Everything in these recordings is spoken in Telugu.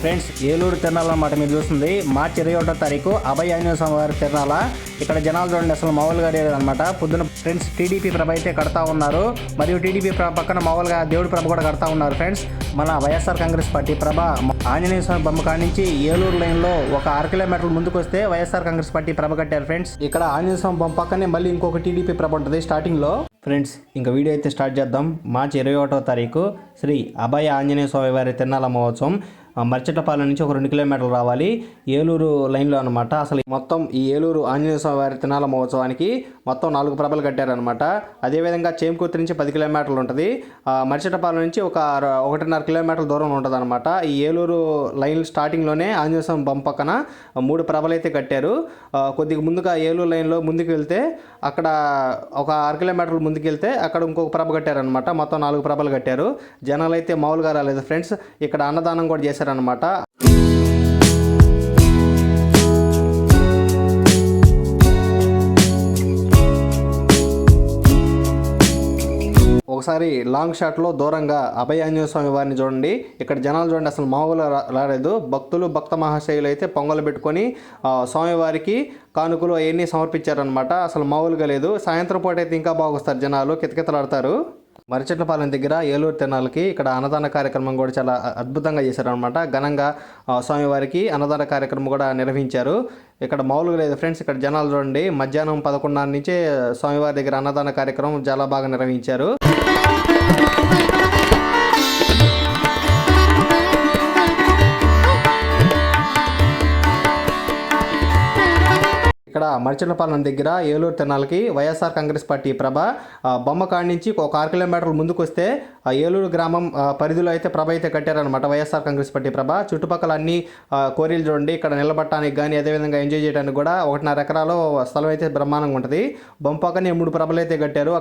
ఫ్రెండ్స్, ఏలూరు తిరణాల అన్నమాట మీరు చూస్తుంది. మార్చి 21వ తారీఖు అభయ ఆంజనేయ స్వామి వారి తిరణాల. ఇక్కడ జనాలు చూడండి, అసలు మామూలుగా లేదనమాట. పొద్దున ఫ్రెండ్స్ టీడీపీ ప్రభ అయితే కడతా ఉన్నారు, మరియు టీడీపీ పక్కన మామూలుగా దేవుడి ప్రభ కూడా కడతా ఉన్నారు. ఫ్రెండ్స్, మన వైఎస్ఆర్ కాంగ్రెస్ పార్టీ ప్రభ ఆంజనేయ స్వామి బొమ్మ కానించి ఏలూరు లైన్లో ఒక 6 కిలోమీటర్ల ముందుకు వస్తే వైఎస్ఆర్ కాంగ్రెస్ పార్టీ ప్రభ కట్టారు. ఫ్రెండ్స్, ఇక్కడ ఆంజనేయ స్వామి బొమ్మ పక్కనే మళ్ళీ ఇంకొక టీడీపీ ప్రభ ఉంటుంది స్టార్టింగ్ లో. ఫ్రెండ్స్, ఇంకా వీడియో అయితే స్టార్ట్ చేద్దాం. మార్చి 21వ తారీఖు శ్రీ అభయ ఆంజనేయ స్వామి వారి తిరణాల మహోత్సవం. మర్చెట్లపాలెం నుంచి ఒక 2 కిలోమీటర్లు రావాలి, ఏలూరు లైన్లో అనమాట. అసలు మొత్తం ఈ ఏలూరు ఆంజనేయ స్వామి వారి తిరణాల మహోత్సవానికి మొత్తం 4 ప్రభలు కట్టారనమాట. అదేవిధంగా చేమకుర్తి నుంచి 10 కిలోమీటర్లు ఉంటుంది. మర్చెట్లపాలెం నుంచి ఒక 1.5 కిలోమీటర్ల దూరం ఉంటుంది అనమాట. ఈ ఏలూరు లైన్ స్టార్టింగ్లోనే ఆంజనేయ స్వామి బొమ్మ పక్కన 3 ప్రభలు అయితే కట్టారు. కొద్దిగా ముందుగా ఏలూరు లైన్లో ముందుకు వెళ్తే అక్కడ ఒక 6 కిలోమీటర్లు ముందుకు వెళ్తే అక్కడ ఇంకొక ప్రభ కట్టారనమాట. మొత్తం 4 ప్రభలు కట్టారు. జనాలు అయితే మామూలుగా రాలేదు ఫ్రెండ్స్. ఇక్కడ అన్నదానం కూడా చేశారనమాట. ఒకసారి లాంగ్ షాట్లో దూరంగా అభయ ఆంజనేయ స్వామి వారిని చూడండి. ఇక్కడ జనాలు చూడండి, అసలు మామూలుగా రాలేదు. భక్తులు భక్త మహాశయులు అయితే పొంగలు పెట్టుకొని స్వామివారికి కానుకలు అవన్నీ సమర్పించారనమాట. అసలు మామూలుగా లేదు. సాయంత్రం పూట అయితే ఇంకా బాగొస్తారు జనాలు, కితకితలాడతారు. మర్చెట్లపాలెం దగ్గర ఏలూరు తిరణాలకి ఇక్కడ అన్నదాన కార్యక్రమం కూడా చాలా అద్భుతంగా చేశారనమాట. ఘనంగా స్వామివారికి అన్నదాన కార్యక్రమం కూడా నిర్వహించారు. ఇక్కడ మామూలుగా లేదు ఫ్రెండ్స్. ఇక్కడ జనాలు చూడండి, మధ్యాహ్నం 11:30 నుంచే స్వామివారి దగ్గర అన్నదాన కార్యక్రమం చాలా బాగా నిర్వహించారు. ఇక్కడ మర్చెట్లపాలెం దగ్గర ఏలూరు తిరణాలకి వైఎస్ఆర్ కాంగ్రెస్ పార్టీ ప్రభ బొమ్మ కాడి నుంచి ఒక 6 కిలోమీటర్లు ముందుకు వస్తే ఏలూరు గ్రామం పరిధిలో అయితే ప్రభ అయితే కట్టారనమాట వైఎస్ఆర్ కాంగ్రెస్ పార్టీ ప్రభ. చుట్టుపక్కల అన్ని కోరీలు చూడండి. ఇక్కడ నిలబడటానికి కానీ అదేవిధంగా ఎంజాయ్ చేయడానికి కూడా 1.5 ఎకరాలో స్థలం అయితే బ్రహ్మాండంగా ఉంటుంది. బొమ్మ పక్కనే 3 ప్రభలు అయితే కట్టారు.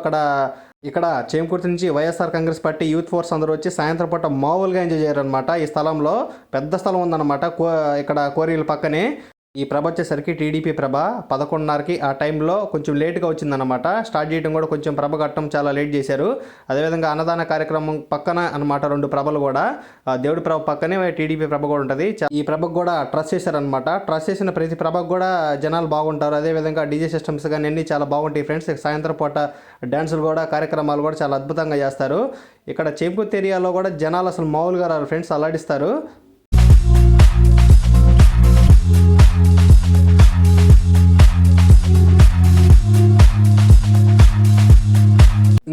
ఇక్కడ చేమకుర్తి నుంచి YSR Congress party youth force అందరూ వచ్చి సాయంత్రం పూట మామూలుగా ఎంజాయ్ చేయారనమాట. ఈ స్థలంలో పెద్ద స్థలం ఉందన్నమాట. ఇక్కడ కోరీల పక్కనే ఈ ప్రభ వచ్చేసరికి టీడీపీ ప్రభ 11:30కి ఆ టైంలో కొంచెం లేట్గా వచ్చిందనమాట. స్టార్ట్ చేయడం కూడా కొంచెం ప్రభ కట్టడం చాలా లేట్ చేశారు. అదేవిధంగా అన్నదాన కార్యక్రమం పక్కన అనమాట 2 ప్రభలు కూడా. దేవుడి ప్రభ పక్కనే టీడీపీ ప్రభ కూడా ఉంటుంది. ఈ ప్రభకు కూడా ట్రస్ట్ చేశారనమాట. ట్రస్ట్ చేసిన ప్రతి ప్రభకు కూడా జనాలు బాగుంటారు. అదేవిధంగా డీజే సిస్టమ్స్ కానీ అన్నీ చాలా బాగుంటాయి ఫ్రెండ్స్. సాయంత్రం పూట డ్యాన్సులు కూడా కార్యక్రమాలు కూడా చాలా అద్భుతంగా చేస్తారు. ఇక్కడ చేమకుర్తి ఏరియాలో కూడా జనాలు అసలు మామూలుగా రారు ఫ్రెండ్స్, అల్లాడిస్తారు.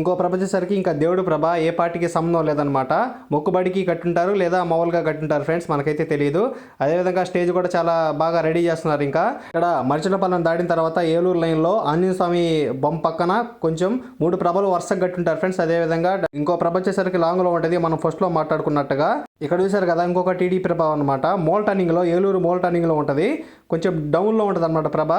ఇంకో ప్రభ వచ్చేసరికి ఇంకా దేవుడు ప్రభ ఏ పార్టీకి సంబంధం లేదనమాట. మొక్కుబడికి కట్టుంటారు లేదా మామూలుగా కట్టుంటారు ఫ్రెండ్స్, మనకైతే తెలియదు. అదేవిధంగా స్టేజ్ కూడా చాలా బాగా రెడీ చేస్తున్నారు. ఇంకా ఇక్కడ మర్చెట్లపాలెం దాటిన తర్వాత ఏలూరు లైన్లో ఆంజనేయ స్వామి బొమ్మ పక్కన కొంచెం 3 ప్రభలు వరుసగా కట్టుంటారు ఫ్రెండ్స్. అదేవిధంగా ఇంకో ప్రభ వచ్చేసరికి లాంగ్లో ఉంటుంది, మనం ఫస్ట్లో మాట్లాడుకున్నట్టుగా. ఇక్కడ చూసారు కదా ఇంకొక టీడీ ప్రభ అనమాట. మోల్ టర్నింగ్లో, ఏలూరు మోల్ టర్నింగ్లో ఉంటుంది. కొంచెం డౌన్లో ఉంటుంది అనమాట ప్రభ.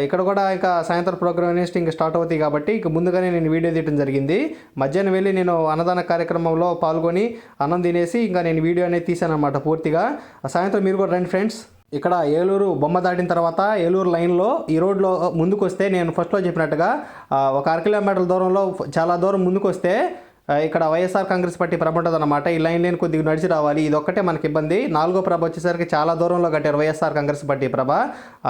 ఇక్కడ కూడా ఇంకా సాయంత్రం ప్రోగ్రామ్ ఇంకా స్టార్ట్ అవుతాయి కాబట్టి ఇక ముందుగానే నేను వీడియో తీయడం జరిగింది. మధ్యాహ్నం వెళ్ళి నేను అన్నదాన కార్యక్రమంలో పాల్గొని అన్నం తినేసి ఇంకా నేను వీడియో అనేది తీసాను అనమాట పూర్తిగా. సాయంత్రం మీరు కూడా రండి ఫ్రెండ్స్. ఇక్కడ ఏలూరు బొమ్మ దాటిన తర్వాత ఏలూరు లైన్లో ఈ రోడ్లో ముందుకు వస్తే నేను ఫస్ట్లో చెప్పినట్టుగా ఒక 6 కిలోమీటర్ల దూరంలో చాలా దూరం ముందుకు వస్తే ఇక్కడ వైఎస్ఆర్ కాంగ్రెస్ పార్టీ ప్రభ ఉంటుంది అనమాట. ఈ లైన్ లేని కొద్దిగా నడిచి రావాలి. ఇది ఒక్కటే మనకి ఇబ్బంది. 4వ ప్రభ వచ్చేసరికి చాలా దూరంలో కట్టారు వైఎస్ఆర్ కాంగ్రెస్ పార్టీ ప్రభ.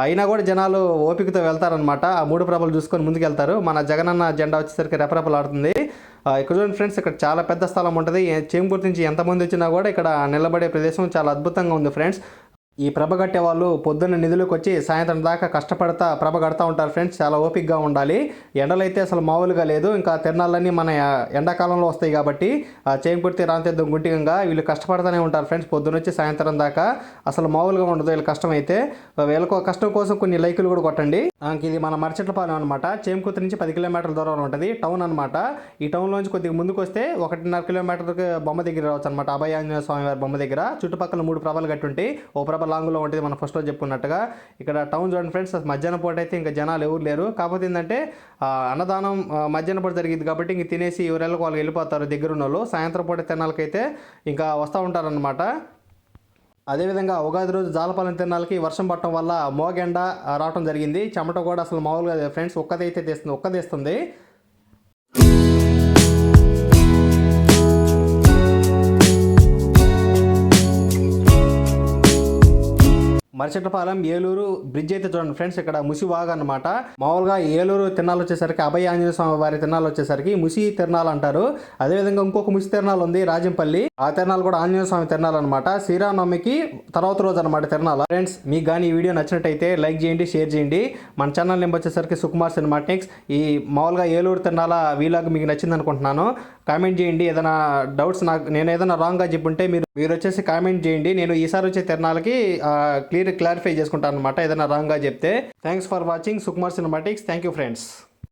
అయినా కూడా జనాలు ఓపికతో వెళ్తారనమాట. ఆ 3 ప్రభలు చూసుకొని ముందుకు వెళ్తారు. మన జగనన్న జెండా వచ్చేసరికి రెపరెపలాడుతుంది. ఇక్కడ చూడండి ఫ్రెండ్స్, ఇక్కడ చాలా పెద్ద స్థలం ఉంటుంది. చేమకుర్తి నుంచి ఎంతమంది వచ్చినా కూడా ఇక్కడ నిలబడే ప్రదేశం చాలా అద్భుతంగా ఉంది ఫ్రెండ్స్. ఈ ప్రభ కట్టే వాళ్ళు పొద్దున్న నిధులకు వచ్చి సాయంత్రం దాకా కష్టపడతా ప్రభ కడతా ఉంటారు ఫ్రెండ్స్. చాలా ఓపికగా ఉండాలి. ఎండలు అయితే అసలు మామూలుగా లేదు. ఇంకా తిరణాలన్నీ మన ఎండాకాలంలో వస్తాయి కాబట్టి చేమకుర్తి, రామతీర్థం, గుంటిగంగా వీళ్ళు కష్టపడుతూనే ఉంటారు ఫ్రెండ్స్ పొద్దున్న వచ్చి సాయంత్రం దాకా. అసలు మామూలుగా ఉండదు వీళ్ళ కష్టం అయితే. వీళ్ళకు కష్టం కోసం కొన్ని లైకులు కూడా కొట్టండి. ఇది మన మర్చెట్లపాలెం అనమాట. చేమకుర్తి నుంచి 10 కిలోమీటర్ల దూరంలో ఉంటుంది టౌన్ అనమాట. ఈ టౌన్లోంచి కొద్దిగా ముందుకు వస్తే 1.5 కిలోమీటర్కి బొమ్మ దగ్గర రావచ్చు అనమాట. అభయ ఆంజనేయ స్వామి వారి బొమ్మ దగ్గర చుట్టుపక్కల 3 ప్రభలు కట్టుంటే ఓ ప్రభ లాంగ్లో ఉంటుంది, మనం ఫస్ట్లో చెప్పుకున్నట్టుగా. ఇక్కడ టౌన్ చూడండి ఫ్రెండ్స్. మధ్యాహ్నం పూట అయితే ఇంకా జనాలు ఎవరు లేరు. కాకపోతే ఏంటంటే అన్నదానం మధ్యాహ్నం పూట జరిగింది కాబట్టి ఇంక తినేసి ఎవరెళ్ళకి వాళ్ళు వెళ్ళిపోతారు దగ్గరున్న వాళ్ళు. సాయంత్రం పూట తిరణాలకైతే ఇంకా వస్తూ ఉంటారనమాట. అదేవిధంగా ఉగాది రోజు జాలపాలెం తిరణాలకి వర్షం పడటం వల్ల మోగెండ రావడం జరిగింది. చెమట కూడా అసలు మామూలుగా ఫ్రెండ్స్ ఒక్కదేస్తుంది. మర్చెట్లపాలెం ఏలూరు బ్రిడ్జ్ అయితే చూడండి ఫ్రెండ్స్, ఇక్కడ ముసివాగ్ అనమాట. మామూలుగా ఏలూరు తిరణాలు వచ్చేసరికి అభయ ఆంజనేయ స్వామి వారి తిరణాలు వచ్చేసరికి ముసి తిరణాలు అంటారు. అదేవిధంగా ఇంకొక ముసి తిరణాలు ఉంది రాజంపల్లి, ఆ తిరణాలు కూడా ఆంజనేయ స్వామి తిరణాలు అనమాట. శ్రీరామనవమికి తర్వాత రోజు అనమాట తిరణాలు. ఫ్రెండ్స్ మీకు కానీ ఈ వీడియో నచ్చినట్టయితే లైక్ చేయండి, షేర్ చేయండి. మన ఛానల్ నేమ్ వచ్చేసరికి సుకుమార్ సినిమాటిక్స్. ఈ మామూలుగా ఏలూరు తిరణాల వీలాగ్ మీకు నచ్చింది అనుకుంటున్నాను. కామెంట్ చేయండి, ఏదైనా డౌట్స్ నేను ఏదైనా రాంగ్గా చెప్పుంటే మీరు వచ్చేసి కామెంట్ చేయండి. నేను ఈసారి వచ్చే తిరణాలకి క్లియర్ఫై చేసుకుంటాను అనమాట ఏదైనా రాంగ్గా చెప్తే. Thanks for watching Sukumar cinematics. Thank you friends.